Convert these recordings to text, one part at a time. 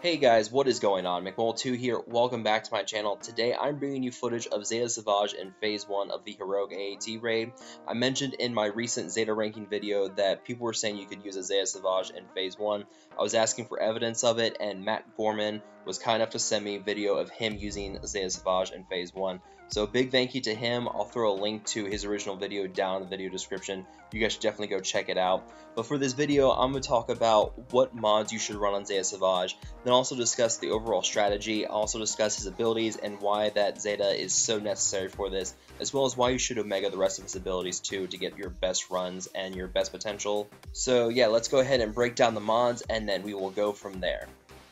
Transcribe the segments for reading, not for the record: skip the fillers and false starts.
Hey guys, what is going on? McMole2 here, welcome back to my channel. Today I'm bringing you footage of Zeta Savage in Phase 1 of the Heroic HAAT raid. I mentioned in my recent Zeta ranking video that people were saying you could use a Zeta Savage in Phase 1. I was asking for evidence of it, and Matt Gorman was kind enough to send me a video of him using Zeta Savage in Phase 1. So big thank you to him. I'll throw a link to his original video down in the video description. You guys should definitely go check it out. But for this video, I'm going to talk about what mods you should run on Zeta Savage, then also discuss the overall strategy. I'll also discuss his abilities and why that Zeta is so necessary for this, as well as why you should Omega the rest of his abilities too to get your best runs and your best potential. So yeah, let's go ahead and break down the mods and then we will go from there.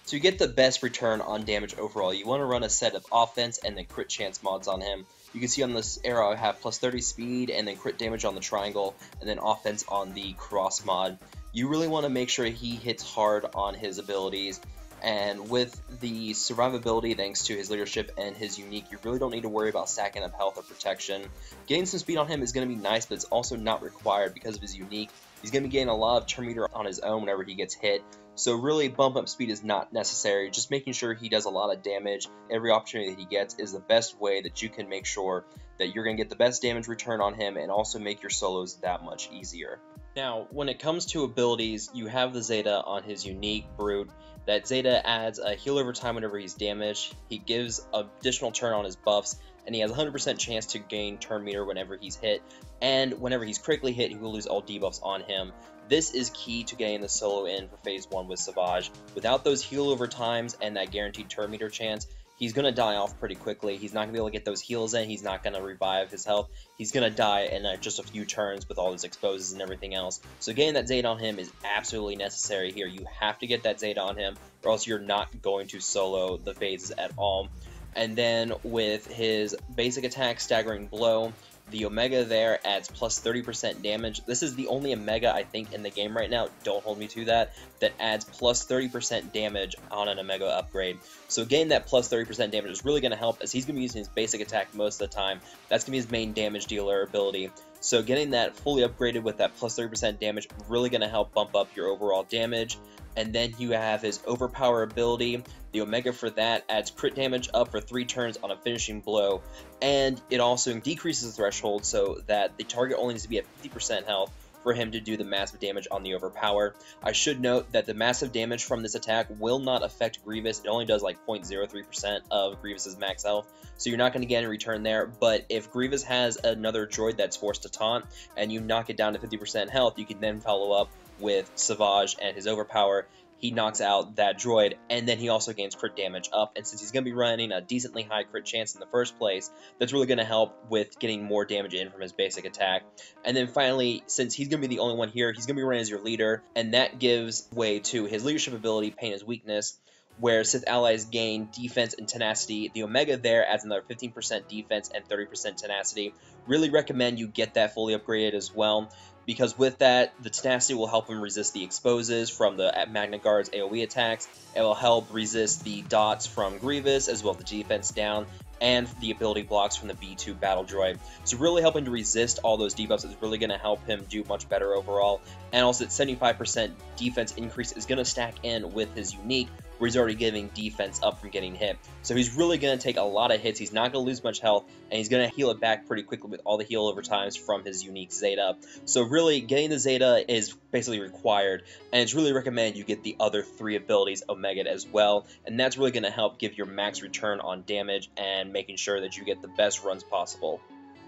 To get the best return on damage overall, you want to run a set of offense and then crit chance mods on him. You can see on this arrow I have plus 30 speed and then crit damage on the triangle and then offense on the cross mod. You really want to make sure he hits hard on his abilities, and with the survivability thanks to his leadership and his unique, you really don't need to worry about stacking up health or protection. Getting some speed on him is going to be nice, but it's also not required because of his unique. He's going to be getting a lot of turn meter on his own whenever he gets hit. So really, bump up speed is not necessary. Just making sure he does a lot of damage every opportunity that he gets is the best way that you can make sure that you're going to get the best damage return on him and also make your solos that much easier. Now, when it comes to abilities, you have the Zeta on his unique Brute. That Zeta adds a heal over time whenever he's damaged. He gives additional turn on his buffs, and he has a 100% chance to gain turn meter whenever he's hit, and whenever he's critically hit, he will lose all debuffs on him. This is key to getting the solo in for Phase 1 with Savage. Without those heal over times and that guaranteed turn meter chance, he's going to die off pretty quickly. He's not going to be able to get those heals in. He's not going to revive his health. He's going to die in just a few turns with all his exposes and everything else. So getting that Zeta on him is absolutely necessary here. You have to get that Zeta on him, or else you're not going to solo the phases at all. And then with his basic attack, Staggering Blow, the Omega there adds plus 30% damage. This is the only Omega, I think, in the game right now, don't hold me to that adds plus 30% damage on an Omega upgrade. So getting that plus 30% damage is really going to help, as he's going to be using his basic attack most of the time. That's going to be his main damage dealer ability. So getting that fully upgraded with that plus 30% damage really going to help bump up your overall damage. And then you have his Overpower ability. The Omega for that adds crit damage up for 3 turns on a finishing blow, and it also decreases the threshold so that the target only needs to be at 50% health for him to do the massive damage on the Overpower. I should note that the massive damage from this attack will not affect Grievous. It only does like 0.03% of Grievous's max health, so you're not going to get any return there. But if Grievous has another droid that's forced to taunt and you knock it down to 50% health, you can then follow up with Savage and his Overpower. He knocks out that droid, and then he also gains crit damage up, and since he's going to be running a decently high crit chance in the first place, that's really going to help with getting more damage in from his basic attack. And then finally, since he's going to be the only one here, he's going to be running as your leader, and that gives way to his leadership ability, Pain is Weakness, where Sith allies gain defense and tenacity. The Omega there adds another 15% defense and 30% tenacity. Really recommend you get that fully upgraded as well, because with that, the tenacity will help him resist the exposes from the Magna Guard's AoE attacks. It will help resist the dots from Grievous, as well as the defense down, and the ability blocks from the B2 battle droid. So really helping to resist all those debuffs is really going to help him do much better overall. And also that 75% defense increase is going to stack in with his unique, where he's already giving defense up from getting hit. So he's really going to take a lot of hits, he's not going to lose much health, and he's going to heal it back pretty quickly with all the heal over times from his unique Zeta. So really, getting the Zeta is basically required, and it's really recommended you get the other 3 abilities Omega as well, and that's really going to help give your max return on damage and making sure that you get the best runs possible.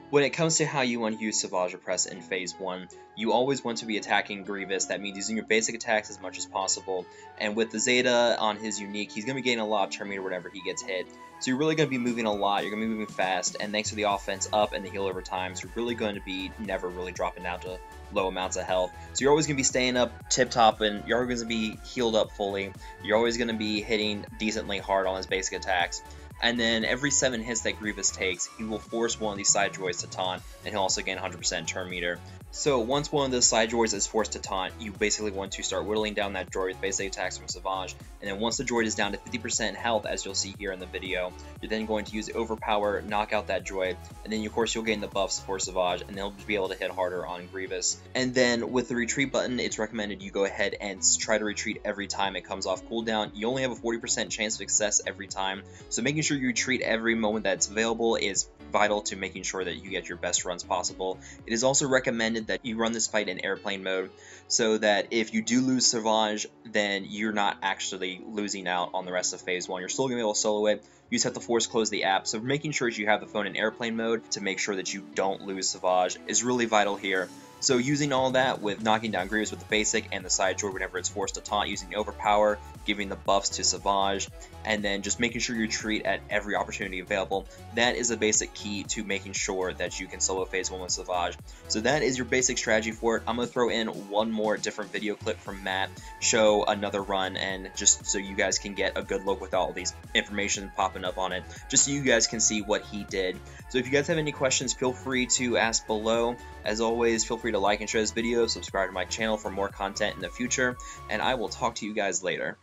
When it comes to how you want to use Savage Opress in Phase 1, you always want to be attacking Grievous. That means using your basic attacks as much as possible. And with the Zeta on his unique, he's going to be getting a lot of turn meter whenever he gets hit. So you're really going to be moving a lot, you're going to be moving fast, and thanks to the offense up and the heal over time, so you're really going to be never really dropping down to low amounts of health. So you're always going to be staying up tip-top, and you're always going to be healed up fully. You're always going to be hitting decently hard on his basic attacks. And then every 7 hits that Grievous takes, he will force one of these side droids to taunt, and he'll also gain 100% turn meter. So once one of the side droids is forced to taunt, you basically want to start whittling down that droid with basic attacks from Savage, and then once the droid is down to 50% health, as you'll see here in the video, you're then going to use Overpower, knock out that droid, and then of course you'll gain the buffs for Savage, and they'll be able to hit harder on Grievous. And then with the retreat button, it's recommended you go ahead and try to retreat every time it comes off cooldown. You only have a 40% chance of success every time, so making sure you retreat every moment that's available is vital to making sure that you get your best runs possible. It is also recommended that you run this fight in airplane mode, so that if you do lose Savage, then you're not actually losing out on the rest of phase 1. You're still going to be able to solo it. You just have to force close the app, so making sure that you have the phone in airplane mode to make sure that you don't lose Savage is really vital here. So using all that with knocking down Grievous with the basic and the side droid whenever it's forced to taunt, using Overpower, giving the buffs to Savage, and then just making sure you retreat at every opportunity available, that is a basic key to making sure that you can solo phase 1 with Savage. So that is your basic strategy for it. I'm going to throw in one more different video clip from Matt, show another run, and just so you guys can get a good look with all these information popping up on it, just so you guys can see what he did. So if you guys have any questions, feel free to ask below. As always, feel free to like and share this video, subscribe to my channel for more content in the future, and I will talk to you guys later.